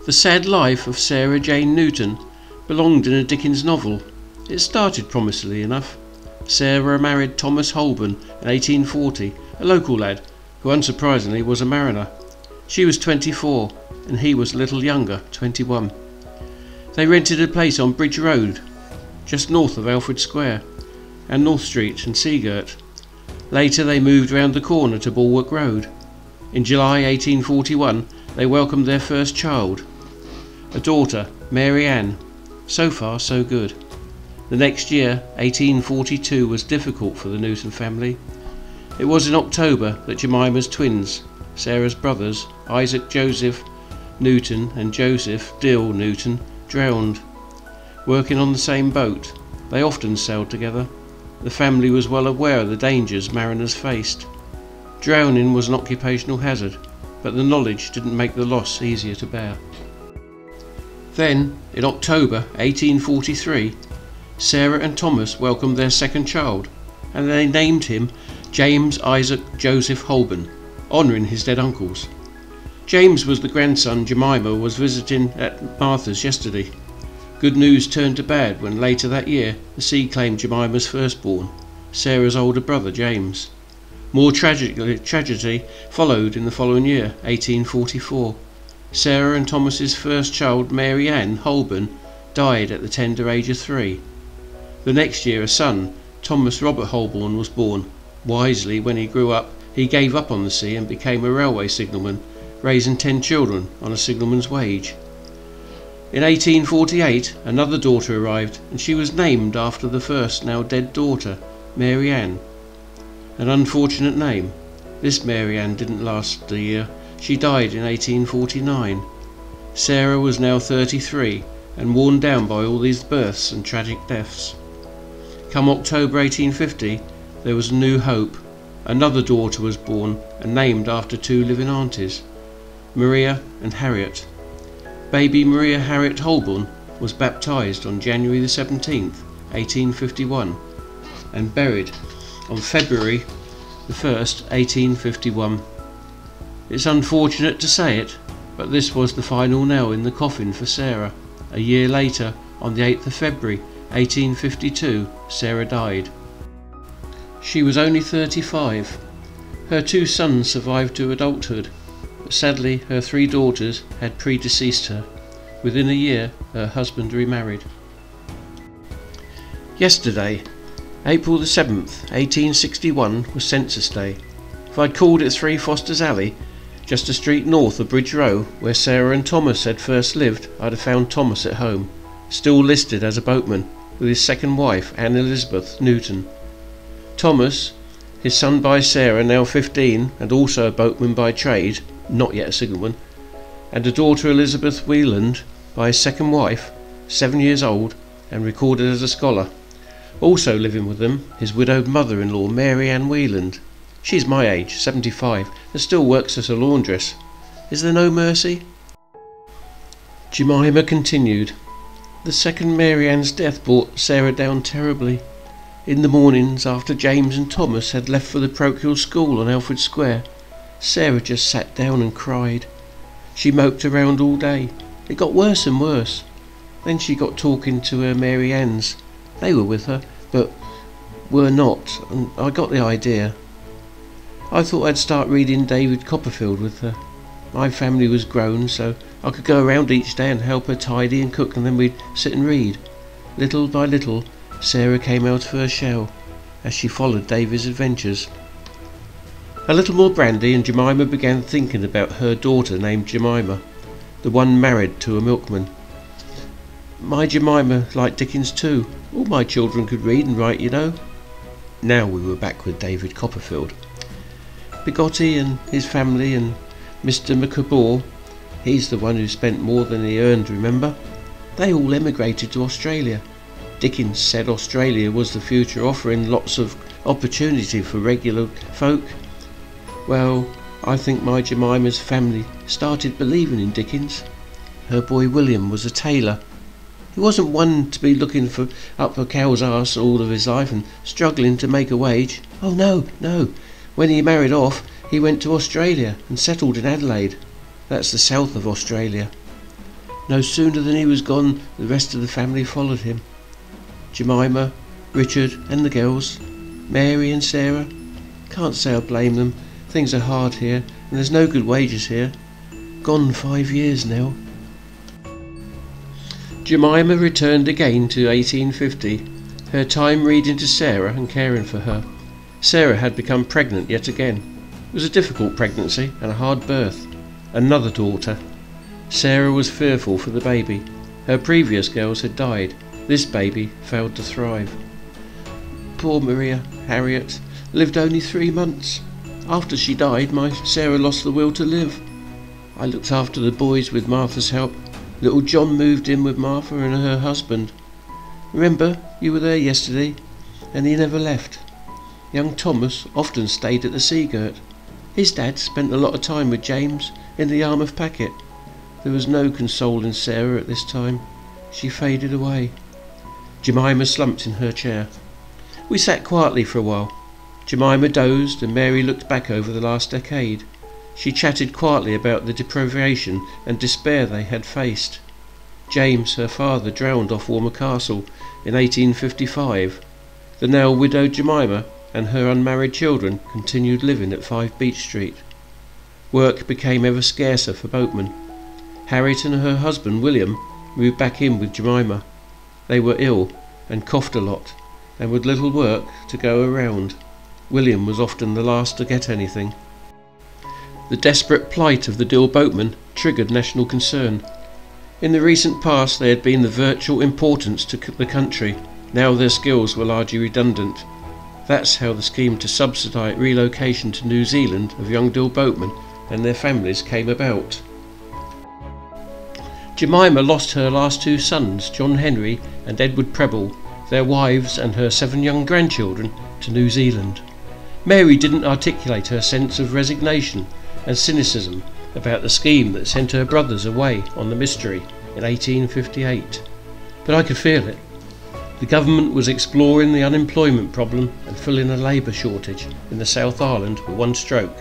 The sad life of Sarah Jane Newton belonged in a Dickens novel. It started promisingly enough. Sarah married Thomas Holborn in 1840, a local lad who unsurprisingly was a mariner. She was 24 and he was a little younger, 21. They rented a place on Bridge Road, just north of Alfred Square, and North Street and Seagirt. Later they moved round the corner to Bulwark Road. In July 1841 they welcomed their first child, a daughter, Mary Ann. So far so good. The next year, 1842, was difficult for the Newton family. It was in October that Jemima's twins, Sarah's brothers, Isaac Joseph Newton and Joseph Dill Newton, drowned. Working on the same boat, they often sailed together. The family was well aware of the dangers mariners faced. Drowning was an occupational hazard, but the knowledge didn't make the loss easier to bear. Then, in October 1843, Sarah and Thomas welcomed their second child, and they named him James Isaac Joseph Holborn, honouring his dead uncles. James was the grandson Jemima was visiting at Martha's yesterday. Good news turned to bad when later that year the sea claimed Jemima's firstborn, Sarah's older brother James. More tragedy followed in the following year, 1844. Sarah and Thomas's first child, Mary Ann Holborn, died at the tender age of 3. The next year a son, Thomas Robert Holborn, was born. Wisely, when he grew up, he gave up on the sea and became a railway signalman, raising 10 children on a signalman's wage. In 1848 another daughter arrived, and she was named after the first now dead daughter, Mary Ann. An unfortunate name. This Mary Ann didn't last a year. She died in 1849. Sarah was now 33 and worn down by all these births and tragic deaths. Come October 1850 there was a new hope. Another daughter was born and named after 2 living aunties, Maria and Harriet. Baby Maria Harriet Holborn was baptised on January the 17th, 1851 and buried on February the 1st, 1851. It's unfortunate to say it, but this was the final nail in the coffin for Sarah. A year later, on the 8th of February 1852, Sarah died. She was only 35. Her 2 sons survived to adulthood, but sadly her 3 daughters had predeceased her. Within a year her husband remarried. Yesterday, April the 7th, 1861, was Census Day. If I'd called it 3 Foster's Alley, just a street north of Bridge Row, where Sarah and Thomas had first lived, I'd have found Thomas at home, still listed as a boatman, with his second wife, Anne Elizabeth Newton. Thomas, his son by Sarah, now 15, and also a boatman by trade, not yet a signalman, and a daughter, Elizabeth Wheeland, by his second wife, 7 years old, and recorded as a scholar. Also living with them, his widowed mother-in-law, Mary Ann Wheeland. She's my age, 75, and still works as a laundress. Is there no mercy? Jemima continued. The second Mary Ann's death brought Sarah down terribly. In the mornings, after James and Thomas had left for the parochial school on Alfred Square, Sarah just sat down and cried. She moped around all day. It got worse and worse. Then she got talking to her Mary Anns. They were with her, but were not, and I got the idea. I thought I'd start reading David Copperfield with her. My family was grown, so I could go around each day and help her tidy and cook, and then we'd sit and read. Little by little, Sarah came out of her shell as she followed David's adventures. A little more brandy and Jemima began thinking about her daughter named Jemima, the one married to a milkman. My Jemima liked Dickens too. All my children could read and write, you know. Now we were back with David Copperfield. Bigotti and his family and Mr. McCabore, he's the one who spent more than he earned, remember? They all emigrated to Australia. Dickens said Australia was the future, offering lots of opportunity for regular folk. Well, I think my Jemima's family started believing in Dickens. Her boy William was a tailor. He wasn't one to be looking for up a cow's arse all of his life and struggling to make a wage. Oh no. When he married off, he went to Australia and settled in Adelaide. That's the south of Australia. No sooner than he was gone, the rest of the family followed him. Jemima, Richard and the girls, Mary and Sarah. Can't say I blame them. Things are hard here, and there's no good wages here. Gone 5 years now. Jemima returned again to 1850, her time reading to Sarah and caring for her. Sarah had become pregnant yet again. It was a difficult pregnancy and a hard birth. Another daughter. Sarah was fearful for the baby. Her previous girls had died. This baby failed to thrive. Poor Maria, Harriet, lived only 3 months. After she died, my Sarah lost the will to live. I looked after the boys with Martha's help. Little John moved in with Martha and her husband. Remember, you were there yesterday, and he never left. Young Thomas often stayed at the Seagirt. His dad spent a lot of time with James in the Yarmouth packet. There was no consoling Sarah at this time. She faded away. Jemima slumped in her chair. We sat quietly for a while. Jemima dozed and Mary looked back over the last decade. She chatted quietly about the deprivation and despair they had faced. James, her father, drowned off Walmer Castle in 1855. The now widowed Jemima and her unmarried children continued living at 5 Beach Street. Work became ever scarcer for boatmen. Harriet and her husband William moved back in with Jemima. They were ill and coughed a lot, and with little work to go around. William was often the last to get anything. The desperate plight of the Dill boatmen triggered national concern. In the recent past they had been the virtual importance to the country. Now their skills were largely redundant. That's how the scheme to subsidise relocation to New Zealand of young Dill boatmen and their families came about. Jemima lost her last 2 sons, John Henry and Edward Preble, their wives and her 7 young grandchildren, to New Zealand. Mary didn't articulate her sense of resignation and cynicism about the scheme that sent her brothers away on the Mystery in 1858, but I could feel it. The government was exploring the unemployment problem and filling a labour shortage in the South Island with one stroke.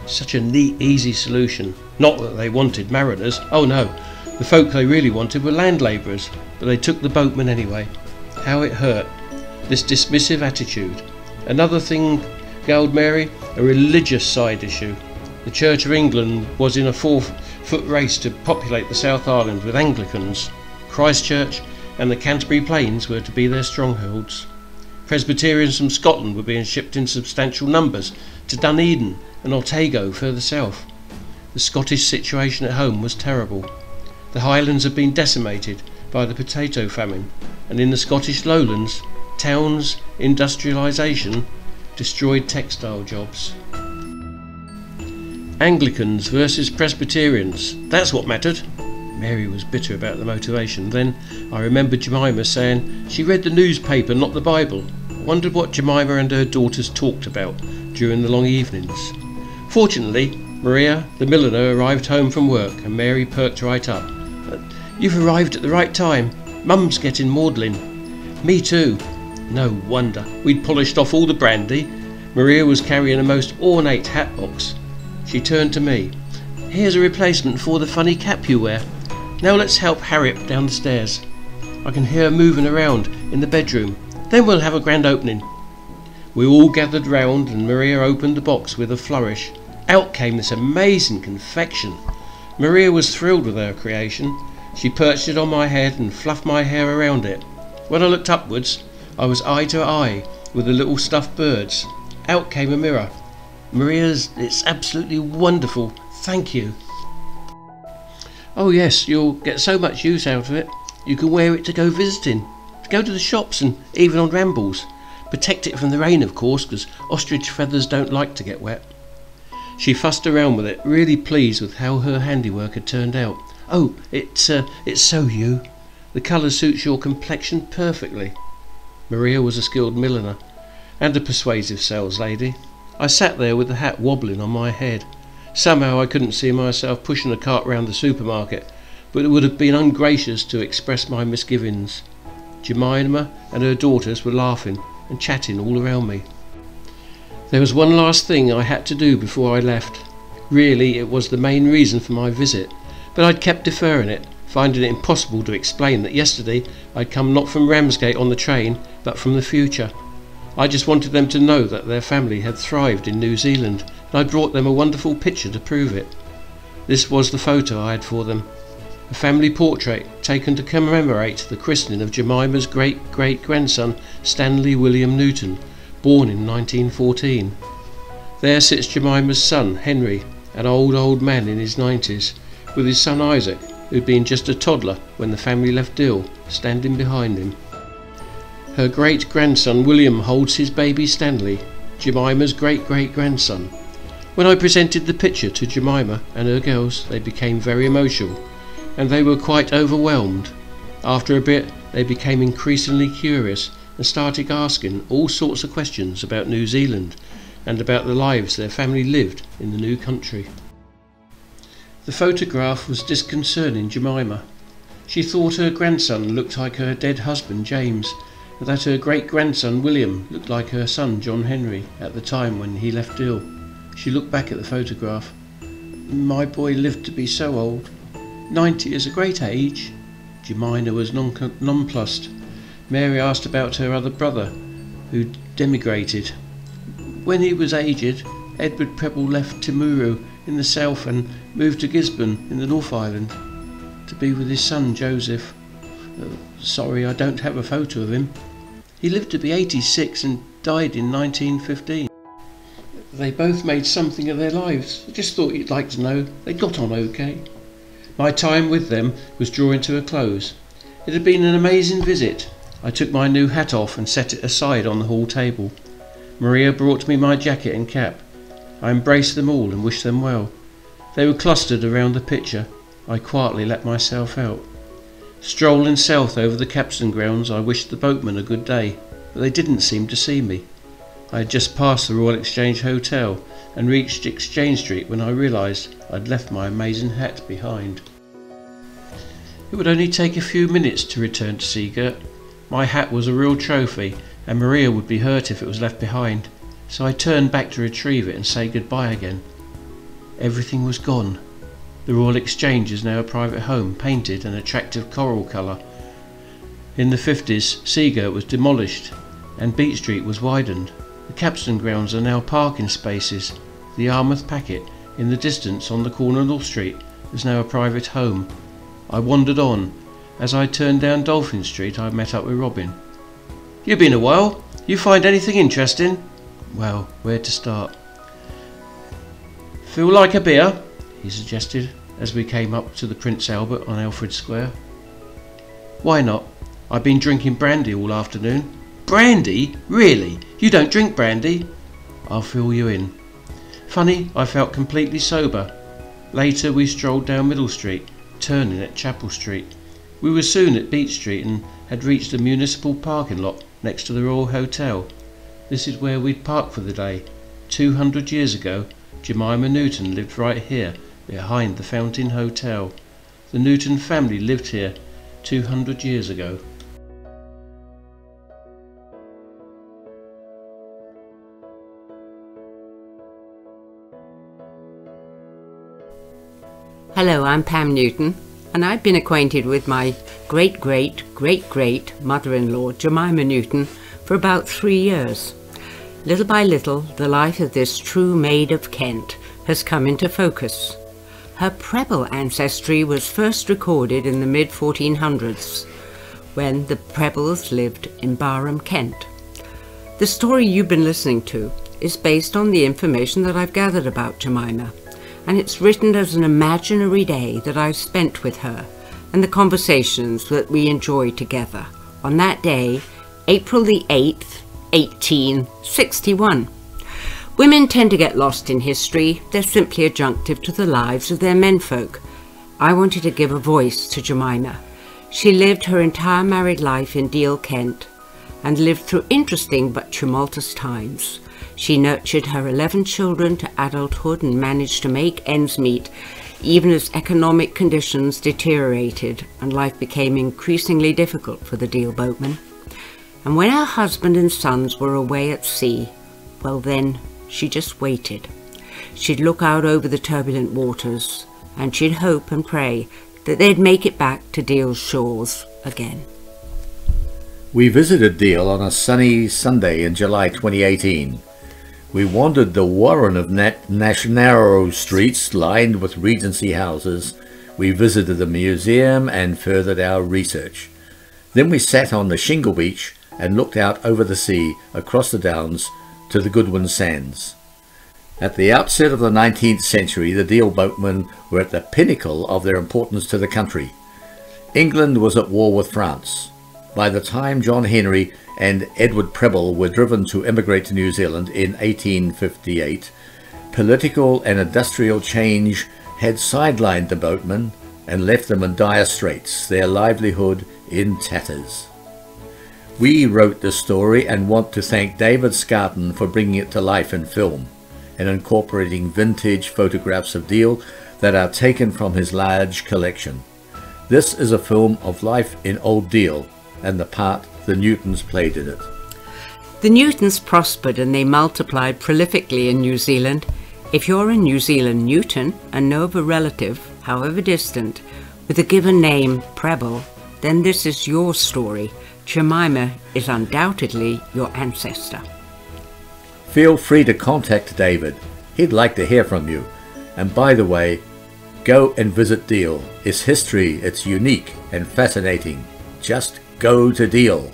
Such a neat, easy solution. Not that they wanted mariners, oh no, the folk they really wanted were land labourers, but they took the boatmen anyway. How it hurt, this dismissive attitude. Another thing galled Mary, a religious side issue. The Church of England was in a 4-foot race to populate the South Island with Anglicans. Christchurch and the Canterbury Plains were to be their strongholds. Presbyterians from Scotland were being shipped in substantial numbers to Dunedin and Otago further south. The Scottish situation at home was terrible. The Highlands had been decimated by the potato famine, and in the Scottish lowlands, towns' industrialisation destroyed textile jobs. Anglicans versus Presbyterians, that's what mattered. Mary was bitter about the motivation. Then I remembered Jemima saying she read the newspaper, not the Bible. I wondered what Jemima and her daughters talked about during the long evenings. Fortunately, Maria, the milliner, arrived home from work, and Mary perked right up. "You've arrived at the right time. Mum's getting maudlin." "Me too." No wonder. We'd polished off all the brandy. Maria was carrying a most ornate hat box. She turned to me. "Here's a replacement for the funny cap you wear. Now let's help Harriet down the stairs. I can hear her moving around in the bedroom. Then we'll have a grand opening." We all gathered round and Maria opened the box with a flourish. Out came this amazing confection. Maria was thrilled with her creation. She perched it on my head and fluffed my hair around it. When I looked upwards, I was eye to eye with the little stuffed birds. Out came a mirror. "Maria's, it's absolutely wonderful. Thank you." "Oh yes, you'll get so much use out of it. You can wear it to go visiting, to go to the shops and even on rambles. Protect it from the rain, of course, because ostrich feathers don't like to get wet." She fussed around with it, really pleased with how her handiwork had turned out. "Oh, it's so you. The colour suits your complexion perfectly." Maria was a skilled milliner and a persuasive saleslady. I sat there with the hat wobbling on my head. Somehow I couldn't see myself pushing a cart round the supermarket, but it would have been ungracious to express my misgivings. Jemima and her daughters were laughing and chatting all around me. There was one last thing I had to do before I left. Really, it was the main reason for my visit, but I'd kept deferring it, finding it impossible to explain that yesterday I'd come not from Ramsgate on the train, but from the future. I just wanted them to know that their family had thrived in New Zealand, and I brought them a wonderful picture to prove it. This was the photo I had for them. A family portrait taken to commemorate the christening of Jemima's great-great-grandson Stanley William Newton, born in 1914. There sits Jemima's son Henry, an old man in his 90s, with his son Isaac, who'd been just a toddler when the family left ill, standing behind him. Her great-grandson William holds his baby Stanley, Jemima's great-great-grandson. When I presented the picture to Jemima and her girls, they became very emotional, and they were quite overwhelmed. After a bit, they became increasingly curious and started asking all sorts of questions about New Zealand and about the lives their family lived in the new country. The photograph was disconcerting Jemima. She thought her grandson looked like her dead husband James, and that her great-grandson William looked like her son John Henry at the time when he left ill. She looked back at the photograph. My boy lived to be so old. 90 is a great age. Jemima was nonplussed. Mary asked about her other brother, who emigrated. When he was aged, Edward Prebble left Timaru in the south and moved to Gisborne in the North Island to be with his son Joseph. Sorry, I don't have a photo of him. He lived to be 86 and died in 1915. They both made something of their lives. I just thought you'd like to know they got on okay. My time with them was drawing to a close. It had been an amazing visit. I took my new hat off and set it aside on the hall table. Maria brought me my jacket and cap. I embraced them all and wished them well. They were clustered around the picture. I quietly let myself out. Strolling south over the capstan grounds, I wished the boatmen a good day, but they didn't seem to see me. I had just passed the Royal Exchange Hotel and reached Exchange Street when I realised I'd left my amazing hat behind. It would only take a few minutes to return to Seagirt. My hat was a real trophy, and Maria would be hurt if it was left behind, so I turned back to retrieve it and say goodbye again. Everything was gone. The Royal Exchange is now a private home, painted an attractive coral colour. In the 50s, Seagirt was demolished and Beach Street was widened. The capstan grounds are now parking spaces. The Yarmouth Packet, in the distance on the corner of North Street, is now a private home. I wandered on. As I turned down Dolphin Street, I met up with Robin. "You been a while? You find anything interesting?" Well, where to start? "Feel like a beer?" he suggested as we came up to the Prince Albert on Alfred Square. "Why not? I've been drinking brandy all afternoon." "Brandy? Really? You don't drink brandy?" "I'll fill you in." Funny, I felt completely sober. Later we strolled down Middle Street, turning at Chapel Street. We were soon at Beach Street and had reached a municipal parking lot next to the Royal Hotel. This is where we'd parked for the day. 200 years ago, Jemima Newton lived right here, behind the Fountain Hotel. The Newton family lived here 200 years ago. Hello, I'm Pam Newton, and I've been acquainted with my great-great-great-great mother-in-law, Jemima Newton, for about 3 years. Little by little, the life of this true maid of Kent has come into focus. Her Prebble ancestry was first recorded in the mid-1400s, when the Prebbles lived in Barham, Kent. The story you've been listening to is based on the information that I've gathered about Jemima, and it's written as an imaginary day that I've spent with her and the conversations that we enjoyed together on that day, April the 8th, 1861. Women tend to get lost in history. They're simply adjunctive to the lives of their menfolk. I wanted to give a voice to Jemima. She lived her entire married life in Deal, Kent, and lived through interesting but tumultuous times. She nurtured her 11 children to adulthood and managed to make ends meet, even as economic conditions deteriorated and life became increasingly difficult for the Deal boatmen. And when her husband and sons were away at sea, well then, she just waited. She'd look out over the turbulent waters, and she'd hope and pray that they'd make it back to Deal's shores again. We visited Deal on a sunny Sunday in July 2018. We wandered the warren of narrow streets lined with Regency houses. We visited the museum and furthered our research. Then we sat on the shingle beach and looked out over the sea across the downs to the Goodwin Sands. At the outset of the 19th century, the Deal boatmen were at the pinnacle of their importance to the country. England was at war with France. By the time John Henry and Edward Preble were driven to emigrate to New Zealand in 1858, political and industrial change had sidelined the boatmen and left them in dire straits, their livelihood in tatters. We wrote this story and want to thank David Scarton for bringing it to life in film and incorporating vintage photographs of Deal that are taken from his large collection. This is a film of life in Old Deal and the part the Newtons played in it. The Newtons prospered and they multiplied prolifically in New Zealand. If you're a New Zealand Newton and know of a relative, however distant, with a given name Preble, then this is your story. Jemima is undoubtedly your ancestor. Feel free to contact David. He'd like to hear from you. And by the way, go and visit Deal. It's history, it's unique and fascinating. Just go to Deal.